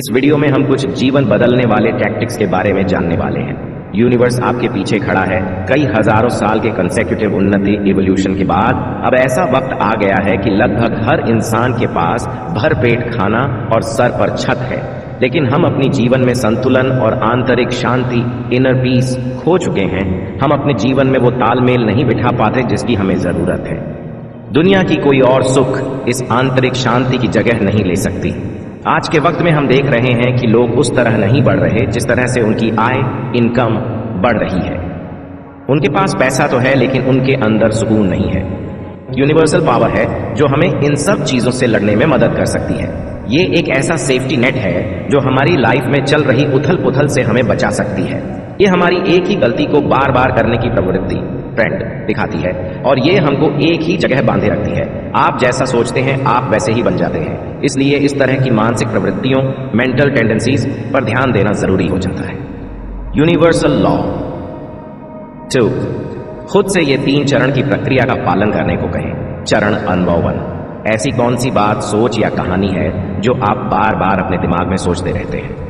इस वीडियो में हम कुछ जीवन बदलने वाले टैक्टिक्स के बारे में जानने वाले हैं। यूनिवर्स आपके पीछे खड़ा है। कई हजारों साल के कंसेक्यूटिव उन्नति इवोल्यूशन के बाद अब ऐसा वक्त आ गया है कि लगभग हर इंसान के पास भरपेट खाना और सर पर छत है, लेकिन हम अपनी जीवन में संतुलन और आंतरिक शांति, इनर पीस खो चुके हैं। हम अपने जीवन में वो तालमेल नहीं बिठा पाते जिसकी हमें जरूरत है। दुनिया की कोई और सुख इस आंतरिक शांति की जगह नहीं ले सकती। आज के वक्त में हम देख रहे हैं कि लोग उस तरह नहीं बढ़ रहे जिस तरह से उनकी आय, इनकम बढ़ रही है। उनके पास पैसा तो है, लेकिन उनके अंदर सुकून नहीं है। यूनिवर्सल पावर है जो हमें इन सब चीजों से लड़ने में मदद कर सकती है। ये एक ऐसा सेफ्टी नेट है जो हमारी लाइफ में चल रही उथल पुथल से हमें बचा सकती है। ये हमारी एक ही गलती को बार बार करने की प्रवृत्ति, ट्रेंड दिखाती है, और ये हमको एक ही जगह बांधे रखती है। आप जैसा सोचते हैं आप वैसे ही बन जाते हैं। इसलिए इस तरह की मानसिक प्रवृत्तियों, मेंटल टेंडेंसीज पर ध्यान देना जरूरी हो जाता है। यूनिवर्सल लॉ 2, खुद से ये 3 चरण की प्रक्रिया का पालन करने को कहें। चरण अनुभव 1, ऐसी कौन सी बात, सोच या कहानी है जो आप बार बार अपने दिमाग में सोचते रहते हैं।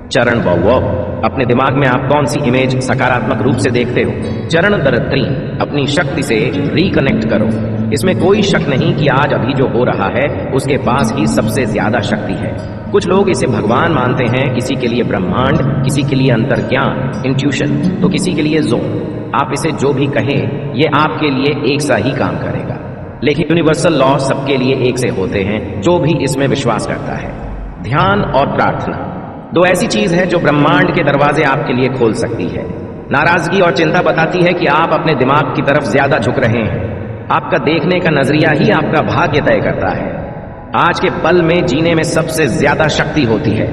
चरण वो, अपने दिमाग में आप कौन सी इमेज सकारात्मक रूप से देखते हो। चरण 3, अपनी शक्ति से रिकनेक्ट करो। इसमें कोई शक नहीं कि आज अभी जो हो रहा है उसके पास ही सबसे ज्यादा शक्ति है। कुछ लोग इसे भगवान मानते हैं, किसी के लिए ब्रह्मांड, किसी के लिए अंतर्ज्ञान, इंट्यूशन, तो किसी के लिए जोन। आप इसे जो भी कहें, ये आपके लिए एक सा ही काम करेगा। लेकिन यूनिवर्सल लॉ सबके लिए एक से होते हैं जो भी इसमें विश्वास करता है। ध्यान और प्रार्थना 2 ऐसी चीज है जो ब्रह्मांड के दरवाजे आपके लिए खोल सकती है। नाराजगी और चिंता बताती है कि आप अपने दिमाग की तरफ ज्यादा झुक रहे हैं। आपका देखने का नजरिया ही आपका भाग्य तय करता है। आज के पल में जीने में सबसे ज्यादा शक्ति होती है।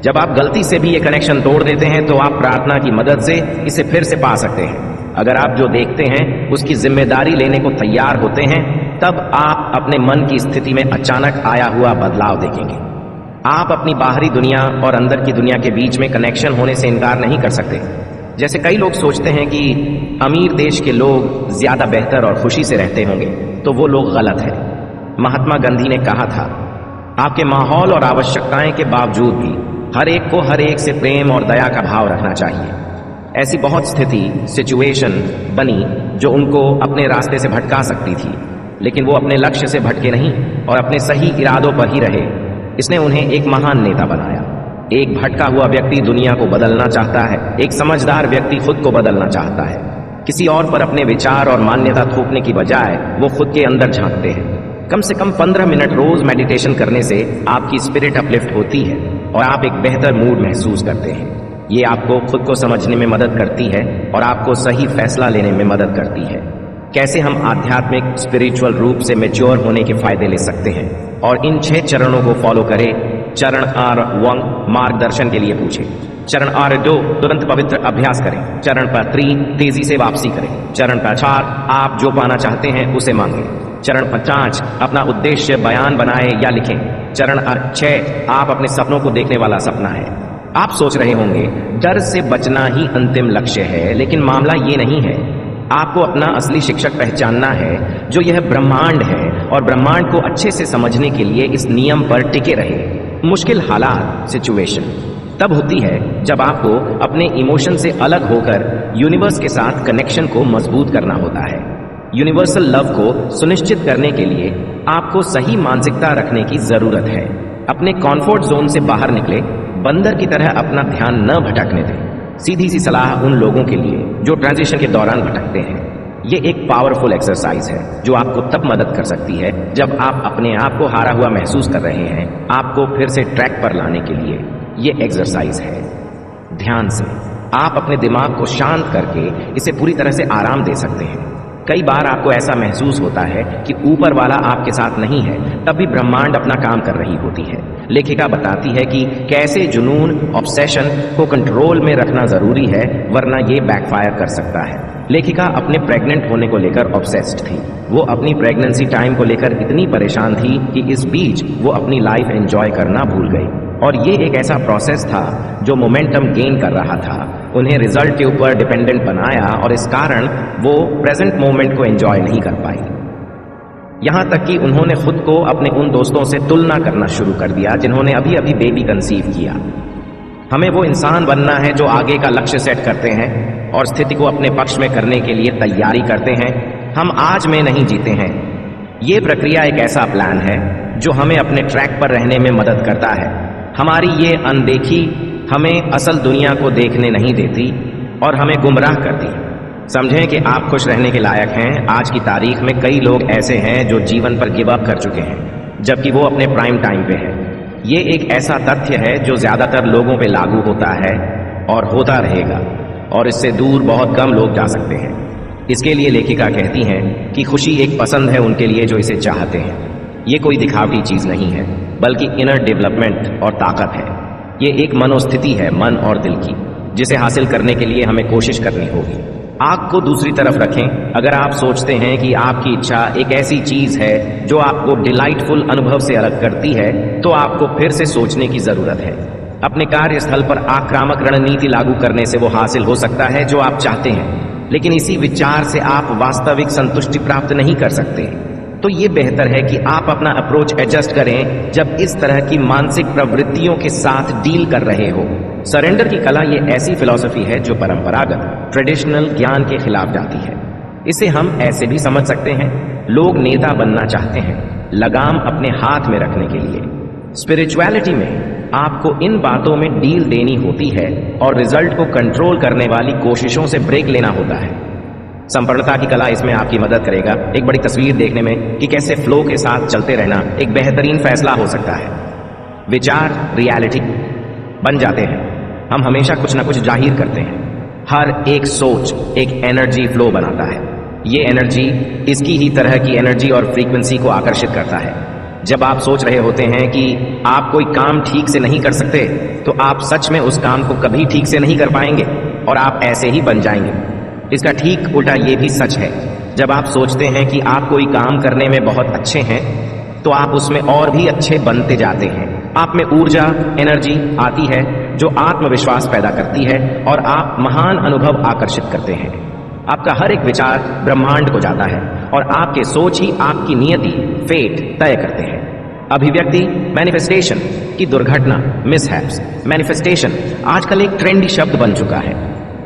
जब आप गलती से भी ये कनेक्शन तोड़ देते हैं तो आप प्रार्थना की मदद से इसे फिर से पा सकते हैं। अगर आप जो देखते हैं उसकी जिम्मेदारी लेने को तैयार होते हैं, तब आप अपने मन की स्थिति में अचानक आया हुआ बदलाव देखेंगे। आप अपनी बाहरी दुनिया और अंदर की दुनिया के बीच में कनेक्शन होने से इनकार नहीं कर सकते। जैसे कई लोग सोचते हैं कि अमीर देश के लोग ज्यादा बेहतर और खुशी से रहते होंगे, तो वो लोग गलत है। महात्मा गांधी ने कहा था, आपके माहौल और आवश्यकताएं के बावजूद भी हर एक को हर एक से प्रेम और दया का भाव रखना चाहिए। ऐसी बहुत स्थिति, सिचुएशन बनी जो उनको अपने रास्ते से भटका सकती थी, लेकिन वो अपने लक्ष्य से भटके नहीं और अपने सही इरादों पर ही रहे। इसने उन्हें एक महान नेता बनाया। एक भटका हुआ व्यक्ति दुनिया को बदलना चाहता है, एक समझदार व्यक्ति खुद को बदलना चाहता है। किसी और पर अपने विचार और मान्यता थोपने की बजाय वो खुद के अंदर झांकते हैं। कम से कम 15 मिनट रोज मेडिटेशन करने से आपकी स्पिरिट अपलिफ्ट होती है और आप एक बेहतर मूड महसूस करते हैं। ये आपको खुद को समझने में मदद करती है और आपको सही फैसला लेने में मदद करती है। कैसे हम आध्यात्मिक स्पिरिचुअल रूप से मैच्योर होने के फायदे ले सकते हैं और इन 6 चरणों को फॉलो करें। चरण 1, मार्गदर्शन के लिए पूछें। चरण 2, तुरंत पवित्र अभ्यास करें। चरण 3, तेजी से वापसी करें। चरण 4, आप जो पाना चाहते हैं उसे मांगें। चरण 5, अपना उद्देश्य बयान बनाएं या लिखें। चरण 6, आप अपने सपनों को देखने वाला सपना है। आप सोच रहे होंगे डर से बचना ही अंतिम लक्ष्य है, लेकिन मामला ये नहीं है। आपको अपना असली शिक्षक पहचानना है जो यह ब्रह्मांड है, और ब्रह्मांड को अच्छे से समझने के लिए इस नियम पर टिके रहे। मुश्किल हालात, सिचुएशन तब होती है जब आपको अपने इमोशन से अलग होकर यूनिवर्स के साथ कनेक्शन को मजबूत करना होता है। यूनिवर्सल लव को सुनिश्चित करने के लिए आपको सही मानसिकता रखने की जरूरत है। अपने कंफर्ट जोन से बाहर निकले, बंदर की तरह अपना ध्यान न भटकने दें। सीधी सी सलाह उन लोगों के लिए जो ट्रांजिशन के दौरान भटकते हैं। ये एक पावरफुल एक्सरसाइज है जो आपको तब मदद कर सकती है जब आप अपने आप को हारा हुआ महसूस कर रहे हैं। आपको फिर से ट्रैक पर लाने के लिए ये एक्सरसाइज है। ध्यान से आप अपने दिमाग को शांत करके इसे पूरी तरह से आराम दे सकते हैं। कई बार आपको ऐसा महसूस होता है कि ऊपर वाला आपके साथ नहीं है, तब भी ब्रह्मांड अपना काम कर रही होती है। लेखिका बताती है कि कैसे जुनून, ऑब्सेशन को कंट्रोल में रखना जरूरी है, वरना ये बैकफायर कर सकता है। लेखिका अपने प्रेग्नेंट होने को लेकर ऑब्सेस्ड थी। वो अपनी प्रेगनेंसी टाइम को लेकर इतनी परेशान थी कि इस बीच वो अपनी लाइफ एंजॉय करना भूल गई, और ये एक ऐसा प्रोसेस था जो मोमेंटम गेन कर रहा था, उन्हें रिजल्ट के ऊपर डिपेंडेंट बनाया, और इस कारण वो प्रेजेंट मोमेंट को एंजॉय नहीं कर पाई। यहाँ तक कि उन्होंने खुद को अपने उन दोस्तों से तुलना करना शुरू कर दिया जिन्होंने अभी अभी बेबी कंसीव किया। हमें वो इंसान बनना है जो आगे का लक्ष्य सेट करते हैं और स्थिति को अपने पक्ष में करने के लिए तैयारी करते हैं। हम आज में नहीं जीते हैं। ये प्रक्रिया एक ऐसा प्लान है जो हमें अपने ट्रैक पर रहने में मदद करता है। हमारी ये अनदेखी हमें असल दुनिया को देखने नहीं देती और हमें गुमराह करती है। समझें कि आप खुश रहने के लायक हैं। आज की तारीख में कई लोग ऐसे हैं जो जीवन पर गिव अप कर चुके हैं जबकि वो अपने प्राइम टाइम पे है। ये एक ऐसा तथ्य है जो ज्यादातर लोगों पे लागू होता है और होता रहेगा और इससे दूर बहुत कम लोग जा सकते हैं। इसके लिए लेखिका कहती हैं कि खुशी एक पसंद है उनके लिए जो इसे चाहते हैं। ये कोई दिखावटी चीज नहीं है बल्कि इनर डेवलपमेंट और ताकत है। ये एक मनोस्थिति है, मन और दिल की, जिसे हासिल करने के लिए हमें कोशिश करनी होगी। आग को दूसरी तरफ रखें। अगर आप सोचते हैं कि आपकी इच्छा एक ऐसी चीज है जो आपको डिलाइटफुल अनुभव से अलग करती है तो आपको फिर से सोचने की जरूरत है। अपने कार्यस्थल पर आक्रामक रणनीति लागू करने से वो हासिल हो सकता है जो आप चाहते हैं, लेकिन इसी विचार से आप वास्तविक संतुष्टि प्राप्त नहीं कर सकते। तो ये बेहतर है कि आप अपना अप्रोच एडजस्ट करें जब इस तरह की मानसिक प्रवृत्तियों के साथ डील कर रहे हो। सरेंडर की कला ये ऐसी फिलॉसफी है जो परंपरागत ट्रेडिशनल ज्ञान के खिलाफ जाती है। इसे हम ऐसे भी समझ सकते हैं, लोग नेता बनना चाहते हैं लगाम अपने हाथ में रखने के लिए। स्पिरिचुअलिटी में आपको इन बातों में डील देनी होती है और रिजल्ट को कंट्रोल करने वाली कोशिशों से ब्रेक लेना होता है। संपूर्णता की कला इसमें आपकी मदद करेगा एक बड़ी तस्वीर देखने में कि कैसे फ्लो के साथ चलते रहना एक बेहतरीन फैसला हो सकता है। विचार रियलिटी बन जाते हैं। हम हमेशा कुछ ना कुछ जाहिर करते हैं। हर एक सोच एक एनर्जी फ्लो बनाता है। ये एनर्जी इसकी ही तरह की एनर्जी और फ्रीक्वेंसी को आकर्षित करता है। जब आप सोच रहे होते हैं कि आप कोई काम ठीक से नहीं कर सकते तो आप सच में उस काम को कभी ठीक से नहीं कर पाएंगे और आप ऐसे ही बन जाएंगे। इसका ठीक उल्टा ये भी सच है। जब आप सोचते हैं कि आप कोई काम करने में बहुत अच्छे हैं तो आप उसमें और भी अच्छे बनते जाते हैं। आप में ऊर्जा एनर्जी आती है जो आत्मविश्वास पैदा करती है और आप महान अनुभव आकर्षित करते हैं। आपका हर एक विचार ब्रह्मांड को जाता है और आपके सोच ही आपकी नियति फेट तय करते हैं। अभिव्यक्ति मैनिफेस्टेशन की दुर्घटना मिसहैप्स। मैनिफेस्टेशन आजकल एक ट्रेंडी शब्द बन चुका है।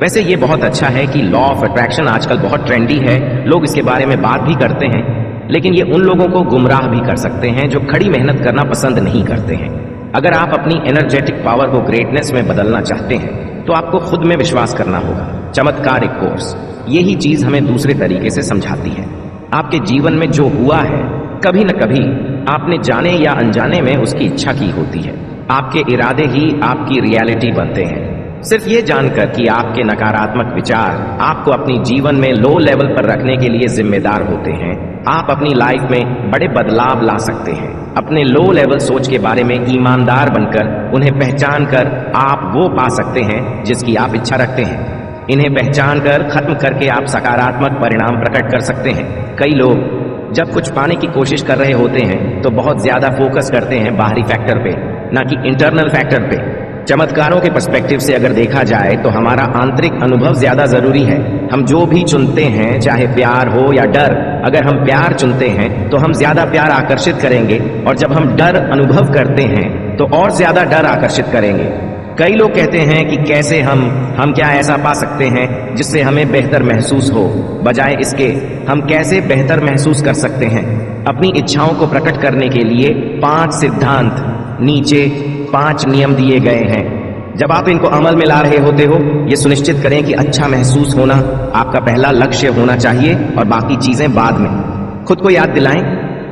वैसे ये बहुत अच्छा है कि लॉ ऑफ अट्रैक्शन आजकल बहुत ट्रेंडी है, लोग इसके बारे में बात भी करते हैं, लेकिन ये उन लोगों को गुमराह भी कर सकते हैं जो खड़ी मेहनत करना पसंद नहीं करते हैं। अगर आप अपनी एनर्जेटिक पावर को ग्रेटनेस में बदलना चाहते हैं तो आपको खुद में विश्वास करना होगा। चमत्कारिक कोर्स यही चीज हमें दूसरे तरीके से समझाती है। आपके जीवन में जो हुआ है कभी न कभी आपने जाने या अनजाने में उसकी इच्छा की होती है। आपके इरादे ही आपकी रियलिटी बनते हैं। सिर्फ ये जानकर कि आपके नकारात्मक विचार आपको अपनी जीवन में लो लेवल पर रखने के लिए जिम्मेदार होते हैं, आप अपनी लाइफ में बड़े बदलाव ला सकते हैं। अपने लो लेवल सोच के बारे में ईमानदार बनकर उन्हें पहचान कर आप वो पा सकते हैं जिसकी आप इच्छा रखते हैं। इन्हें पहचान कर खत्म करके आप सकारात्मक परिणाम प्रकट कर सकते हैं। कई लोग जब कुछ पाने की कोशिश कर रहे होते हैं तो बहुत ज्यादा फोकस करते हैं बाहरी फैक्टर पे, ना कि इंटरनल फैक्टर पे। चमत्कारों के पर्सपेक्टिव से अगर देखा जाए तो हमारा आंतरिक अनुभव ज्यादा जरूरी है। हम जो भी चुनते हैं, चाहे प्यार हो या डर, अगर हम प्यार चुनते हैं तो हम ज्यादा प्यार आकर्षित करेंगे और जब हम डर अनुभव करते हैं तो और ज्यादा डर आकर्षित करेंगे। कई लोग कहते हैं कि कैसे हम क्या ऐसा पा सकते हैं जिससे हमें बेहतर महसूस हो। बजाय इसके हम कैसे बेहतर महसूस कर सकते हैं। अपनी इच्छाओं को प्रकट करने के लिए 5 सिद्धांत नीचे 5 नियम दिए गए हैं। जब आप इनको अमल में ला रहे होते हो, ये सुनिश्चित करें कि अच्छा महसूस होना आपका पहला लक्ष्य होना चाहिए और बाकी चीजें बाद में। खुद को याद दिलाएं,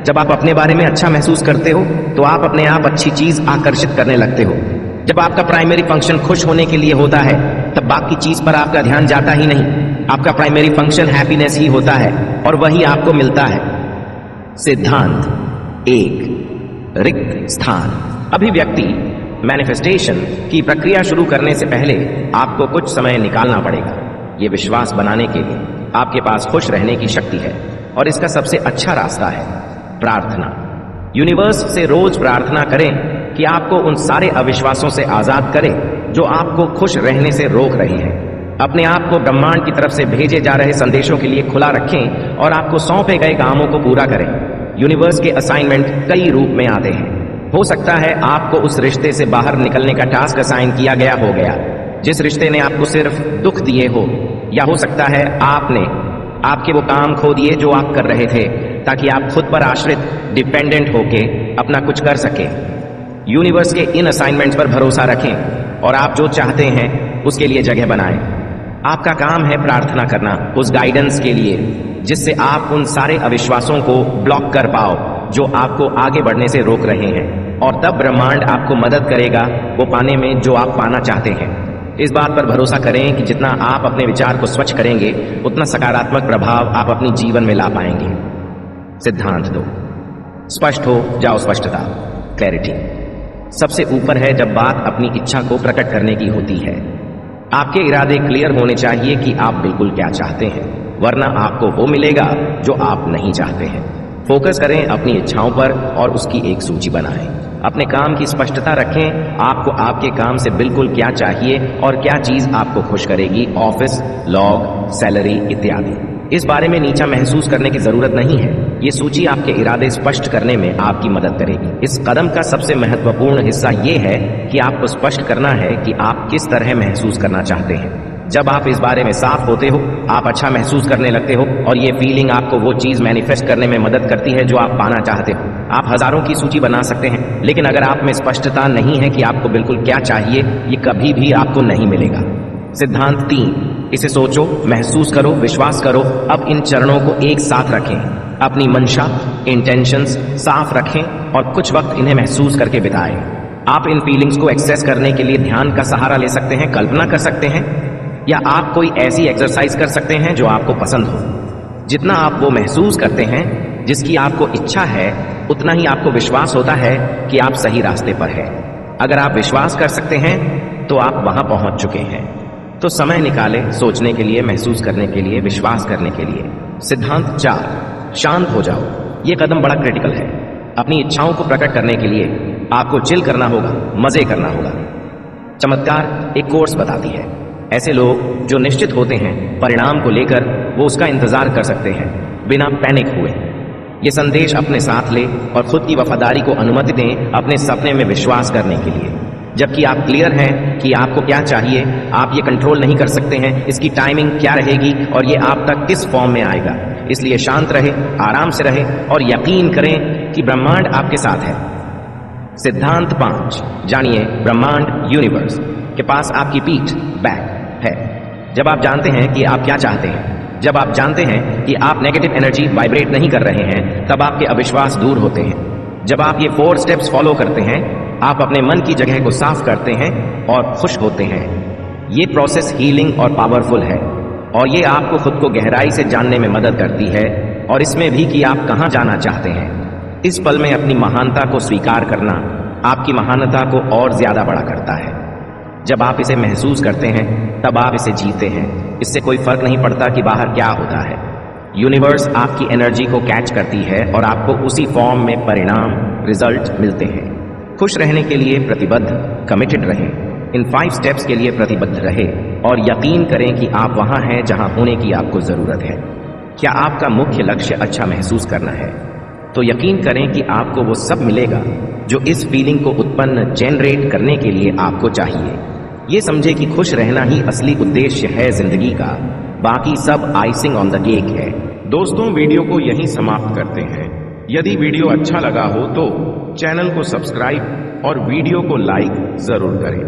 जब आप अपने बारे में अच्छा महसूस करते हो तो आप अपने आप अच्छी चीज आकर्षित करने लगते हो। जब आपका प्राइमरी फंक्शन खुश होने के लिए होता है तब बाकी चीज पर आपका ध्यान जाता ही नहीं। आपका प्राइमरी फंक्शन हैप्पीनेस ही होता है और वही आपको मिलता है। सिद्धांत 1, रिक्त स्थान। अभिव्यक्ति मैनिफेस्टेशन की प्रक्रिया शुरू करने से पहले आपको कुछ समय निकालना पड़ेगा। ये विश्वास बनाने के लिए आपके पास खुश रहने की शक्ति है और इसका सबसे अच्छा रास्ता है प्रार्थना। यूनिवर्स से रोज प्रार्थना करें कि आपको उन सारे अविश्वासों से आजाद करे जो आपको खुश रहने से रोक रहे हैं। अपने आप को ब्रह्मांड की तरफ से भेजे जा रहे संदेशों के लिए खुला रखें और आपको सौंपे गए कामों को पूरा करें। यूनिवर्स के असाइनमेंट कई रूप में आते हैं। हो सकता है आपको उस रिश्ते से बाहर निकलने का टास्क असाइन किया गया हो गया जिस रिश्ते ने आपको सिर्फ दुख दिए हो, या हो सकता है आपके वो काम खो दिए जो आप कर रहे थे ताकि आप खुद पर आश्रित डिपेंडेंट होके अपना कुछ कर सके। यूनिवर्स के इन असाइनमेंट्स पर भरोसा रखें और आप जो चाहते हैं उसके लिए जगह बनाएं। आपका काम है प्रार्थना करना उस गाइडेंस के लिए जिससे आप उन सारे अविश्वासों को ब्लॉक कर पाओ जो आपको आगे बढ़ने से रोक रहे हैं, और तब ब्रह्मांड आपको मदद करेगा वो पाने में जो आप पाना चाहते हैं। इस बात पर भरोसा करें कि जितना आप अपने विचार को स्वच्छ करेंगे उतना सकारात्मक प्रभाव आप अपने जीवन में ला पाएंगे। सिद्धांत 2, स्पष्ट हो जाओ। स्पष्टता, क्लैरिटी, सबसे ऊपर है जब बात अपनी इच्छा को प्रकट करने की होती है। आपके इरादे क्लियर होने चाहिए कि आप बिल्कुल क्या चाहते हैं, वरना आपको वो मिलेगा जो आप नहीं चाहते हैं। फोकस करें अपनी इच्छाओं पर और उसकी एक सूची बनाएं। अपने काम की स्पष्टता रखें, आपको आपके काम से बिल्कुल क्या चाहिए और क्या चीज आपको खुश करेगी, ऑफिस, लॉग, सैलरी इत्यादि। इस बारे में नीचा महसूस करने की जरूरत नहीं है। ये सूची आपके इरादे स्पष्ट करने में आपकी मदद करेगी। इस कदम का सबसे महत्वपूर्ण हिस्सा ये है कि आपको स्पष्ट करना है कि आप किस तरह महसूस करना चाहते हैं। जब आप इस बारे में साफ होते हो, आप अच्छा महसूस करने लगते हो और ये फीलिंग आपको वो चीज मैनिफेस्ट करने में मदद करती है जो आप पाना चाहते हो। आप हजारों की सूची बना सकते हैं, लेकिन अगर आप में स्पष्टता नहीं है कि आपको बिल्कुल क्या चाहिए, ये कभी भी आपको नहीं मिलेगा। सिद्धांत 3, इसे सोचो, महसूस करो, विश्वास करो। अब इन चरणों को एक साथ रखें। अपनी मंशा, इंटेंशंस साफ रखें और कुछ वक्त इन्हें महसूस करके बिताएं। आप इन फीलिंग्स को एक्सेस करने के लिए ध्यान का सहारा ले सकते हैं, कल्पना कर सकते हैं, या आप कोई ऐसी एक्सरसाइज कर सकते हैं जो आपको पसंद हो। जितना आप वो महसूस करते हैं जिसकी आपको इच्छा है, उतना ही आपको विश्वास होता है कि आप सही रास्ते पर हैं। अगर आप विश्वास कर सकते हैं तो आप वहां पहुंच चुके हैं। तो समय निकालें सोचने के लिए, महसूस करने के लिए, विश्वास करने के लिए। सिद्धांत 4, शांत हो जाओ। ये कदम बड़ा क्रिटिकल है। अपनी इच्छाओं को प्रकट करने के लिए आपको चिल करना होगा, मजे करना होगा। चमत्कार एक कोर्स बताती है। ऐसे लोग जो निश्चित होते हैं परिणाम को लेकर, वो उसका इंतजार कर सकते हैं बिना पैनिक हुए। ये संदेश अपने साथ ले और खुद की वफादारी को अनुमति दें अपने सपने में विश्वास करने के लिए। जबकि आप क्लियर हैं कि आपको क्या चाहिए, आप ये कंट्रोल नहीं कर सकते हैं इसकी टाइमिंग क्या रहेगी और ये आप तक किस फॉर्म में आएगा। इसलिए शांत रहे, आराम से रहे और यकीन करें कि ब्रह्मांड आपके साथ है। सिद्धांत 5, जानिए ब्रह्मांड, यूनिवर्स के पास आपकी पीठ, बैक है। जब आप जानते हैं कि आप क्या चाहते हैं, जब आप जानते हैं कि आप नेगेटिव एनर्जी वाइब्रेट नहीं कर रहे हैं, तब आपके अविश्वास दूर होते हैं। जब आप ये 4 स्टेप्स फॉलो करते हैं, आप अपने मन की जगह को साफ करते हैं और खुश होते हैं। ये प्रोसेस हीलिंग और पावरफुल है और ये आपको खुद को गहराई से जानने में मदद करती है, और इसमें भी कि आप कहां जाना चाहते हैं। इस पल में अपनी महानता को स्वीकार करना आपकी महानता को और ज्यादा बड़ा करता है। जब आप इसे महसूस करते हैं तब आप इसे जीते हैं। इससे कोई फर्क नहीं पड़ता कि बाहर क्या होता है। यूनिवर्स आपकी एनर्जी को कैच करती है और आपको उसी फॉर्म में परिणाम, रिजल्ट मिलते हैं। खुश रहने के लिए प्रतिबद्ध, कमिटेड रहें। इन 5 स्टेप्स के लिए प्रतिबद्ध रहे और यकीन करें कि आप वहां हैं जहां होने की आपको जरूरत है। क्या आपका मुख्य लक्ष्य अच्छा महसूस करना है, तो यकीन करें कि आपको वो सब मिलेगा जो इस फीलिंग को उत्पन्न, जनरेट करने के लिए आपको चाहिए। ये समझे कि खुश रहना ही असली उद्देश्य है जिंदगी का, बाकी सब आइसिंग ऑन द केक है। दोस्तों, वीडियो को यहीं समाप्त करते हैं। यदि वीडियो अच्छा लगा हो तो चैनल को सब्सक्राइब और वीडियो को लाइक जरूर करें।